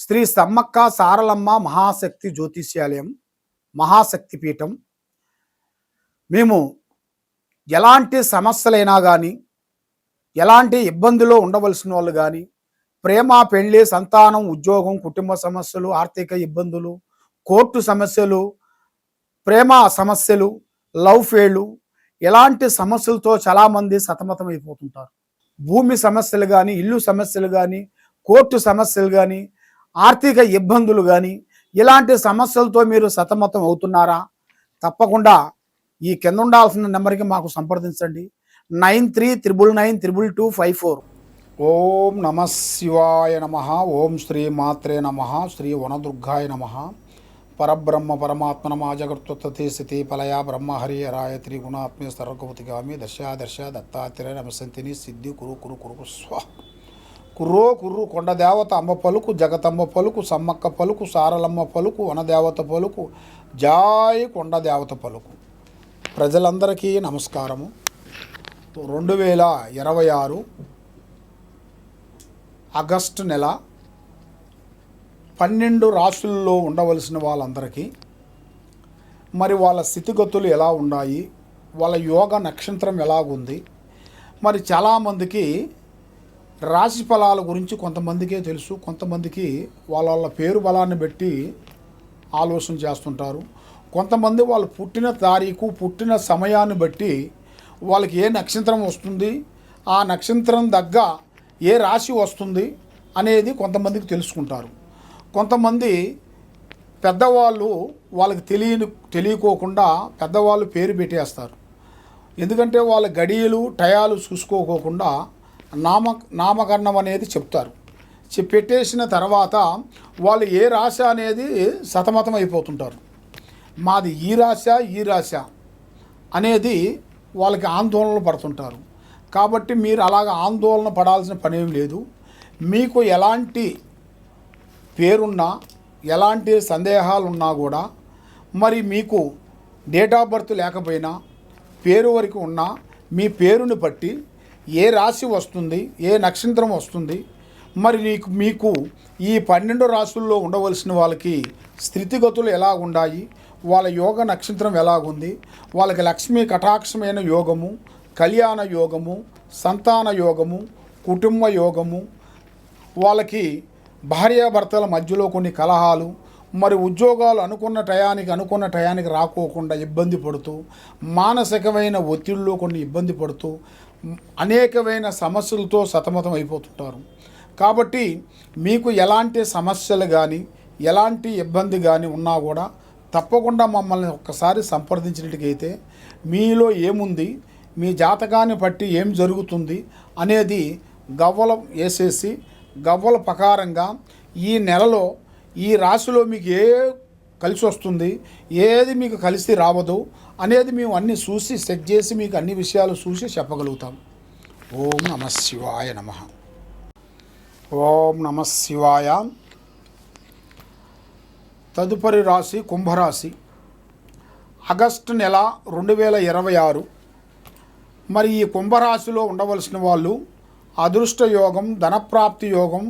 శ్రీ సమ్మక్క సారలమ్మ మహాశక్తి జ్యోతిష్యాలయం మహాశక్తి పీఠం. మేము ఎలాంటి సమస్యలైనా కానీ, ఎలాంటి ఇబ్బందులో ఉండవలసిన వాళ్ళు కానీ, ప్రేమ, పెళ్లి, సంతానం, ఉద్యోగం, కుటుంబ సమస్యలు, ఆర్థిక ఇబ్బందులు, కోర్టు సమస్యలు, ప్రేమ సమస్యలు, లవ్ ఫెయిలు, ఎలాంటి సమస్యలతో చాలామంది సతమతం అయిపోతుంటారు. భూమి సమస్యలు కానీ, ఇల్లు సమస్యలు కానీ, కోర్టు సమస్యలు కానీ, ఆర్థిక ఇబ్బందులు కానీ, ఇలాంటి సమస్యలతో మీరు సతమతం అవుతున్నారా? తప్పకుండా ఈ కింద ఉండాల్సిన నెంబర్కి మాకు సంప్రదించండి. 9399922254. ఓం నమ శివాయ నమ. ఓం శ్రీ మాత్రే నమ. శ్రీ వనదుర్గాయ నమ. పరబ్రహ్మ పరమాత్మ నమ. జగత్తుత్పత్తి స్థితి పలయ బ్రహ్మ హరి హరాయ త్రిగుణాత్మే సర్వగౌతిగామి దశ దత్తాత్రేయ నమసంతిని సిద్ధి కురు కురు కురు స్వ కుర్రో కుర్రు కొండ దేవత అమ్మ పలుకు, జగతమ్మ పలుకు, సమ్మక్క పలుకు, సారలమ్మ పలుకు, వనదేవత పలుకు, జాయ్ కొండ దేవత పలుకు. ప్రజలందరికీ నమస్కారము. 2026 ఆగస్టు నెల 12 రాశుల్లో ఉండవలసిన వాళ్ళందరికీ మరి వాళ్ళ స్థితిగతులు ఎలా ఉన్నాయి, వాళ్ళ యోగ నక్షత్రం ఎలాగుంది, మరి చాలామందికి రాశి ఫలాల గురించి కొంతమందికే తెలుసు, కొంతమందికి వాళ్ళ వాళ్ళ పేరు బలాన్ని బట్టి ఆలోచన చేస్తుంటారు. కొంతమంది వాళ్ళు పుట్టిన తారీఖు, పుట్టిన సమయాన్ని బట్టి వాళ్ళకి ఏ నక్షత్రం వస్తుంది, ఆ నక్షత్రం దగ్గ ఏ రాశి వస్తుంది అనేది కొంతమందికి తెలుసుకుంటారు. కొంతమంది పెద్దవాళ్ళు వాళ్ళకి తెలియకోకుండా పెద్దవాళ్ళు పేరు పెట్టేస్తారు. ఎందుకంటే వాళ్ళ గడియలు టయాలు చూసుకోకోకుండా నామకరణం అనేది చెప్తారు. పెట్టేసిన తర్వాత వాళ్ళు ఏ రాశి అనేది సతమతం అయిపోతుంటారు. మాది ఈ రాశ అనేది వాళ్ళకి ఆందోళన పడుతుంటారు. కాబట్టి మీరు అలాగ ఆందోళన పడాల్సిన పనేం లేదు. మీకు ఎలాంటి పేరున్నా, ఎలాంటి సందేహాలు ఉన్నా కూడా, మరి మీకు డేట్ ఆఫ్ బర్త్ లేకపోయినా పేరు వరకు ఉన్నా మీ పేరుని బట్టి ఏ రాశి వస్తుంది, ఏ నక్షత్రం వస్తుంది, మరి మీకు ఈ 12 రాశుల్లో ఉండవలసిన వాళ్ళకి స్థితిగతులు ఎలా ఉన్నాయి, వాళ్ళ యోగ నక్షత్రం ఎలాగుంది, వాళ్ళకి లక్ష్మీ కటాక్షమైన యోగము, కళ్యాణ యోగము, సంతాన యోగము, కుటుంబ యోగము, వాళ్ళకి భార్యాభర్తల మధ్యలో కొన్ని కలహాలు, మరి ఉద్యోగాలు అనుకున్న టయానికి రాకోకుండా ఇబ్బంది పడుతూ, మానసికమైన ఒత్తిడిలో కొన్ని ఇబ్బంది పడుతూ, అనేకమైన సమస్యలతో సతమతం అయిపోతుంటారు. కాబట్టి మీకు ఎలాంటి సమస్యలు కానీ, ఎలాంటి ఇబ్బంది కానీ ఉన్నా కూడా తప్పకుండా మమ్మల్ని ఒక్కసారి సంప్రదించినట్టుకైతే మీలో ఏముంది, మీ జాతకాన్ని బట్టి ఏం జరుగుతుంది అనేది గవ్వల వేసేసి గవ్వల ప్రకారంగా ఈ నెలలో ఈ రాశిలో మీకు ఏ కలిసి వస్తుంది, ఏది మీకు కలిసి రావదు అనేది మేము అన్నీ చూసి చెక్ చేసి మీకు అన్ని విషయాలు చూసి చెప్పగలుగుతాం. ఓం నమ శివాయ నమ. ఓం నమ శివాయ. తదుపరి రాశి కుంభరాశి. ఆగస్టు నెల 2026. మరి ఈ కుంభరాశిలో ఉండవలసిన వాళ్ళు అదృష్ట యోగం, ధనప్రాప్తి యోగం,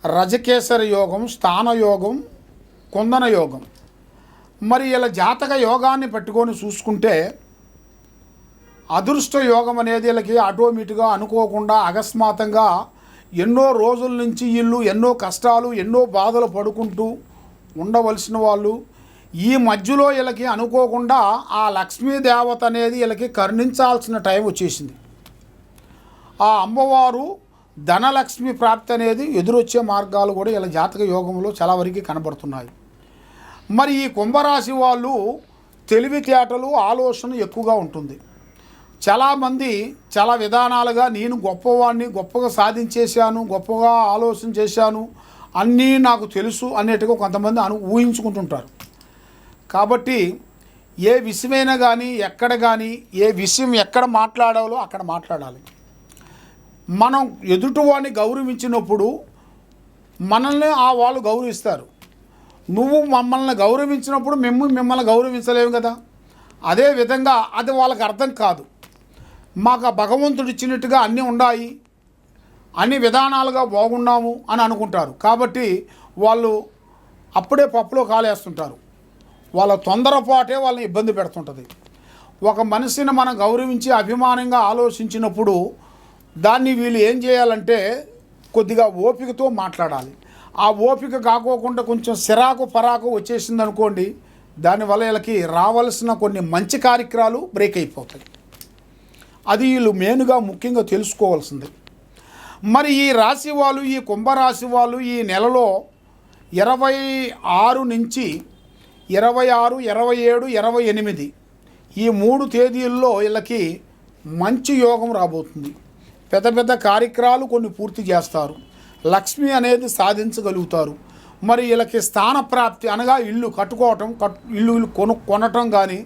రజకేసరి యోగం, స్థాన యోగం, కుందన యోగం. మరి ఇలా జాతక యోగాన్ని పట్టుకొని చూసుకుంటే అదృష్ట యోగం అనేది వీళ్ళకి ఆటోమేటిక్గా అనుకోకుండా అకస్మాత్తుగా ఎన్నో రోజుల నుంచి వీళ్ళు ఎన్నో కష్టాలు, ఎన్నో బాధలు పడుకుంటూ ఉండవలసిన వాళ్ళు ఈ మధ్యలో వీళ్ళకి అనుకోకుండా ఆ లక్ష్మీదేవత అనేది వీళ్ళకి కరుణించాల్సిన టైం వచ్చేసింది. ఆ అమ్మవారు ధనలక్ష్మి ప్రాప్తి అనేది ఎదురొచ్చే మార్గాలు కూడా ఇలా జాతక యోగంలో చాలా వరకు కనబడుతున్నాయి. మరి ఈ కుంభరాశి వాళ్ళు తెలివితేటలు, ఆలోచన ఎక్కువగా ఉంటుంది. చాలామంది చాలా విధానాలుగా నేను గొప్పవాడిని, గొప్పగా సాధించేశాను, గొప్పగా ఆలోచన చేశాను, అన్నీ నాకు తెలుసు అనేట్టుగా కొంతమంది ఊహించుకుంటుంటారు. కాబట్టి ఏ విషయమైనా కానీ, ఎక్కడ కానీ, ఏ విషయం ఎక్కడ మాట్లాడాలో అక్కడ మాట్లాడాలి. మనం ఎదుటివాడిని గౌరవించినప్పుడు మనల్ని వాళ్ళు గౌరవిస్తారు. నువ్వు మమ్మల్ని గౌరవించినప్పుడు మిమ్మల్ని గౌరవించలేము కదా. అదే విధంగా అది వాళ్ళకి అర్థం కాదు. మాకు భగవంతుడు ఇచ్చినట్టుగా అన్నీ ఉన్నాయి, అన్ని విధానాలుగా బాగున్నాము అని అనుకుంటారు. కాబట్టి వాళ్ళు అప్పుడే పప్పులో కాలేస్తుంటారు. వాళ్ళ తొందరపాటే వాళ్ళని ఇబ్బంది పెడుతుంటుంది. ఒక మనిషిని మనం గౌరవించి అభిమానంగా ఆలోచించినప్పుడు దాన్ని వీళ్ళు ఏం చేయాలంటే కొద్దిగా ఓపికతో మాట్లాడాలి. ఆ ఓపిక కాకోకుండా కొంచెం సిరాకు పరాకు వచ్చేసింది అనుకోండి, దానివల్ల వీళ్ళకి రావాల్సిన కొన్ని మంచి కార్యక్రమాలు బ్రేక్ అయిపోతాయి. అది వీళ్ళు మెయిన్గా ముఖ్యంగా తెలుసుకోవాల్సింది. మరి ఈ రాశి వాళ్ళు, ఈ కుంభరాశి వాళ్ళు ఈ నెలలో 26 నుంచి 26, 27, 28 ఈ 3 తేదీల్లో వీళ్ళకి మంచి యోగం రాబోతుంది. పెద్ద పెద్ద కార్యక్రమాలు కొన్ని పూర్తి చేస్తారు. లక్ష్మి అనేది సాధించగలుగుతారు. మరి వీళ్ళకి స్థాన ప్రాప్తి అనగా ఇల్లు కట్టుకోవటం, ఇల్లు కొనటం కానీ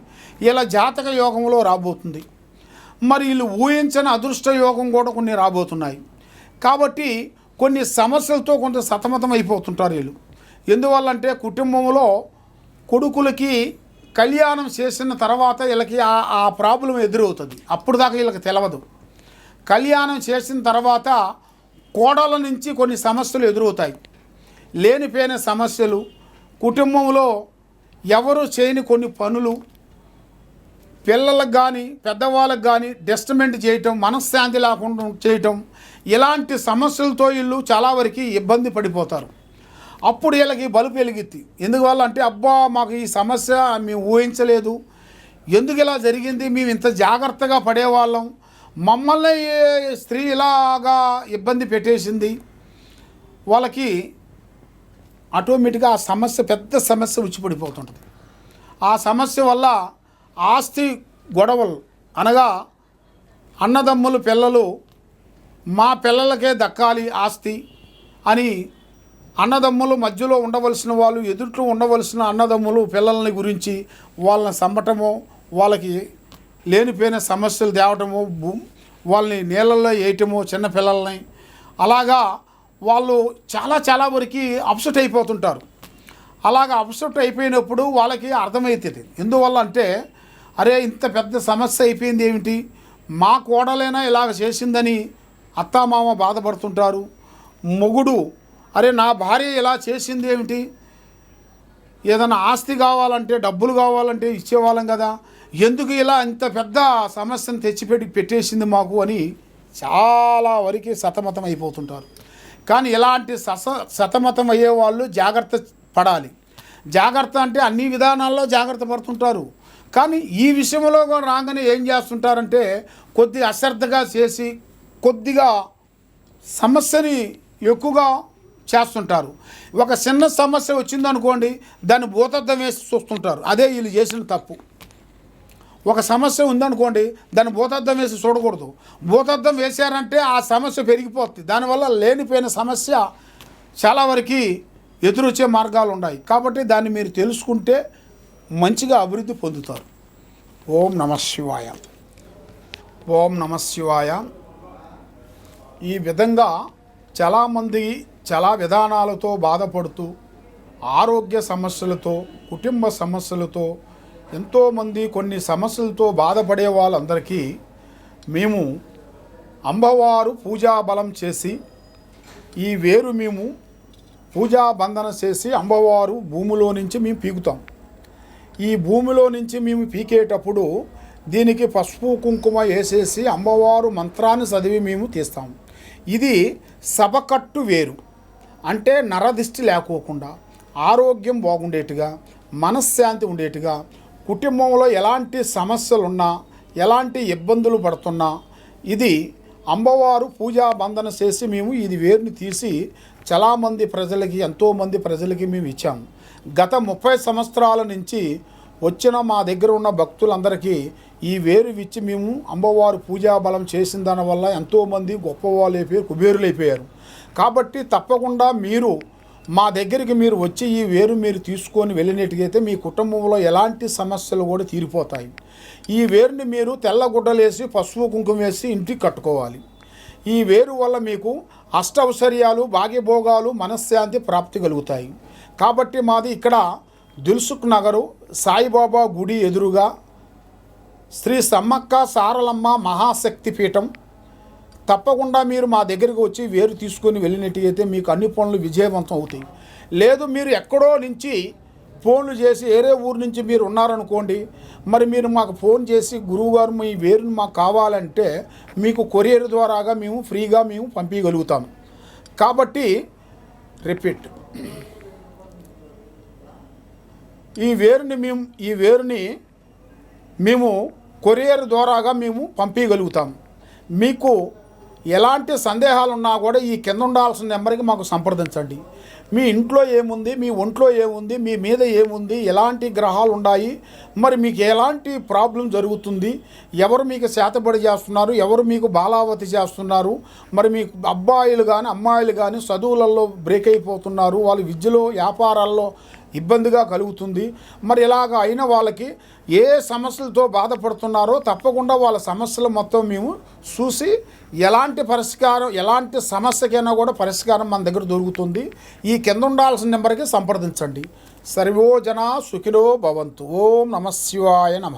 ఇలా జాతక యోగంలో రాబోతుంది. మరి వీళ్ళు ఊహించని అదృష్ట యోగం కూడా కొన్ని రాబోతున్నాయి. కాబట్టి కొన్ని సమస్యలతో కొంత సతమతం అయిపోతుంటారు వీళ్ళు. ఎందువల్లంటే కుటుంబంలో కొడుకులకి కళ్యాణం చేసిన తర్వాత వీళ్ళకి ఆ ప్రాబ్లం ఎదురవుతుంది. అప్పుడు దాకా వీళ్ళకి తెలియదు. కళ్యాణం చేసిన తర్వాత కోడల నుంచి కొన్ని సమస్యలు ఎదురవుతాయి. లేనిపోయిన సమస్యలు, కుటుంబంలో ఎవరు చేయని కొన్ని పనులు, పిల్లలకు కానీ పెద్దవాళ్ళకు కానీ డిస్టర్బెంట్ చేయటం, మనశ్శాంతి లేకుండా చేయటం, ఇలాంటి సమస్యలతో వీళ్ళు చాలా వరకు ఇబ్బంది పడిపోతారు. అప్పుడు వీళ్ళకి బలుపు వెలిగిద్ది. ఎందువల్ల అంటే అబ్బా మాకు ఈ సమస్య మేము ఊహించలేదు, ఎందుకు ఇలా జరిగింది, మేము ఇంత జాగ్రత్తగా పడేవాళ్ళం, మమ్మల్ని స్త్రీ ఇలాగా ఇబ్బంది పెట్టేసింది. వాళ్ళకి ఆటోమేటిక్గా ఆ సమస్య పెద్ద సమస్య వచ్చిపడిపోతుంటుంది. ఆ సమస్య వల్ల ఆస్తి గొడవలు అనగా అన్నదమ్ములు పిల్లలు మా పిల్లలకే దక్కాలి ఆస్తి అని అన్నదమ్ములు మధ్యలో ఉండవలసిన వాళ్ళు, ఎదుట్లో ఉండవలసిన అన్నదమ్ములు పిల్లల్ని గురించి వాళ్ళని చంపటమో, వాళ్ళకి లేనిపోయిన సమస్యలు తేవటమో, వాళ్ళని నీళ్ళల్లో వేయటమో చిన్నపిల్లల్ని, అలాగా వాళ్ళు చాలా వరకు అప్సెట్ అయిపోతుంటారు. అలాగా అప్సెట్ అయిపోయినప్పుడు వాళ్ళకి అర్థమవుతుంది. ఎందువల్ల అంటే అరే ఇంత పెద్ద సమస్య అయిపోయింది ఏమిటి, మా కోడలైనా ఇలాగ చేసిందని అత్తామామ బాధపడుతుంటారు. మొగుడు అరే నా భార్య ఇలా చేసింది ఏమిటి, ఏదైనా ఆస్తి కావాలంటే డబ్బులు కావాలంటే ఇచ్చేవాళ్ళం కదా, ఎందుకు ఇలా ఇంత పెద్ద సమస్యను పెట్టేసింది మాకు అని చాలా వరకు సతమతం అయిపోతుంటారు. కానీ ఇలాంటి సతమతం అయ్యేవాళ్ళు జాగ్రత్త పడాలి. జాగ్రత్త అంటే అన్ని విధానాల్లో జాగ్రత్త పడుతుంటారు. కానీ ఈ విషయంలో కూడా రాగానే ఏం చేస్తుంటారంటే కొద్దిగా అశ్రద్ధగా చేసి కొద్దిగా సమస్యని ఎక్కువగా చేస్తుంటారు. ఒక చిన్న సమస్య వచ్చిందనుకోండి, దాన్ని భూతద్దం వేసి చూస్తుంటారు. అదే వీళ్ళు చేసిన తప్పు. ఒక సమస్య ఉందనుకోండి, దాన్ని భూతద్దం వేసి చూడకూడదు. భూతద్దం వేశారంటే ఆ సమస్య పెరిగిపోతుంది. దానివల్ల లేనిపోయిన సమస్య చాలా వరకు ఎదురొచ్చే మార్గాలు ఉన్నాయి. కాబట్టి దాన్ని మీరు తెలుసుకుంటే మంచిగా అభివృద్ధి పొందుతారు. ఓం నమః శివాయ. ఓం నమః శివాయ. ఈ విధంగా చాలామంది చాలా విధానాలతో బాధపడుతూ ఆరోగ్య సమస్యలతో, కుటుంబ సమస్యలతో, ఎంతోమంది కొన్ని సమస్యలతో బాధపడే వాళ్ళందరికీ మేము అమ్మవారు పూజా బలం చేసి ఈ వేరు మేము పూజా బంధన చేసి అమ్మవారు భూమిలో నుంచి మేము పీకుతాం. ఈ భూమిలో నుంచి మేము పీకేటప్పుడు దీనికి పసుపు కుంకుమ వేసేసి అమ్మవారు మంత్రాన్ని చదివి మేము తీస్తాం. ఇది సభకట్టు వేరు. అంటే నరదిష్టి లేకోకుండా, ఆరోగ్యం బాగుండేట్టుగా, మనశ్శాంతి ఉండేట్టుగా, కుటుంబంలో ఎలాంటి సమస్యలున్నా, ఎలాంటి ఇబ్బందులు పడుతున్నా ఇది అమ్మవారు పూజా బంధన చేసి మేము ఇది వేరుని తీసి చాలామంది ప్రజలకి, ఎంతోమంది ప్రజలకి మేము ఇచ్చాము. గత 30 సంవత్సరాల నుంచి వచ్చిన మా దగ్గర ఉన్న భక్తులందరికీ ఈ వేరు ఇచ్చి మేము అమ్మవారు పూజా బలం చేసిన దానివల్ల ఎంతోమంది గొప్పవాళ్ళు అయిపోయారు, కుబేరులు అయిపోయారు. కాబట్టి తప్పకుండా మీరు మా దగ్గరికి మీరు వచ్చి ఈ వేరు మీరు తీసుకొని వెళ్ళినట్టుగైతే మీ కుటుంబంలో ఎలాంటి సమస్యలు కూడా తీరిపోతాయి. ఈ వేరుని మీరు తెల్లగుడ్డలేసి పసుపు కుంకుమ వేసి ఇంటికి కట్టుకోవాలి. ఈ వేరు వల్ల మీకు అష్టౌశ్వర్యాలు, భాగ్యభోగాలు, మనశ్శాంతి ప్రాప్తి కలుగుతాయి. కాబట్టి మాది ఇక్కడ దిల్సుఖ్ నగరు సాయిబాబా గుడి ఎదురుగా శ్రీ సమ్మక్క సారలమ్మ మహాశక్తి పీఠం తప్పకుండా మీరు మా దగ్గరికి వచ్చి వేరు తీసుకొని వెళ్ళినట్టయితే మీకు అన్ని పనులు విజయవంతం అవుతాయి. లేదు మీరు ఎక్కడో నుంచి ఫోన్లు చేసి వేరే ఊరు నుంచి మీరు ఉన్నారనుకోండి, మరి మీరు మాకు ఫోన్ చేసి గురువుగారు మీ వేరుని మాకు కావాలంటే మీకు కొరియర్ ద్వారాగా మేము ఫ్రీగా మేము పంపించగలుగుతాము. కాబట్టి రిపీట్, ఈ వేరుని మేము కొరియర్ ద్వారాగా మేము పంపించగలుగుతాము. మీకు ఎలాంటి సందేహాలు ఉన్నా కూడా ఈ కింద ఉండాల్సిన నెంబర్కి మాకు సంప్రదించండి. మీ ఇంట్లో ఏముంది, మీ ఒంట్లో ఏముంది, మీ మీద ఏముంది, ఎలాంటి గ్రహాలు ఉన్నాయి, మరి మీకు ఎలాంటి ప్రాబ్లం జరుగుతుంది, ఎవరు మీకు చేతబడి చేస్తున్నారు, ఎవరు మీకు బాలావతి చేస్తున్నారు, మరి మీకు అబ్బాయిలు కానీ అమ్మాయిలు కానీ చదువులలో బ్రేక్ అయిపోతున్నారు, వాళ్ళు విద్యలో వ్యాపారాల్లో ఇబ్బందిగా కలుగుతుంది. మరి ఇలాగ అయిన వాళ్ళకి ఏ సమస్యలతో బాధపడుతున్నారో తప్పకుండా వాళ్ళ సమస్యలు మొత్తం మేము చూసి ఎలాంటి పరిష్కారం, ఎలాంటి సమస్యకైనా కూడా పరిష్కారం మన దగ్గర దొరుకుతుంది. ఈ కింద ఉండాల్సిన నెంబర్కి సంప్రదించండి. సర్వో జనా సుఖినో భవంతు. ఓం నమః శివాయ నమః.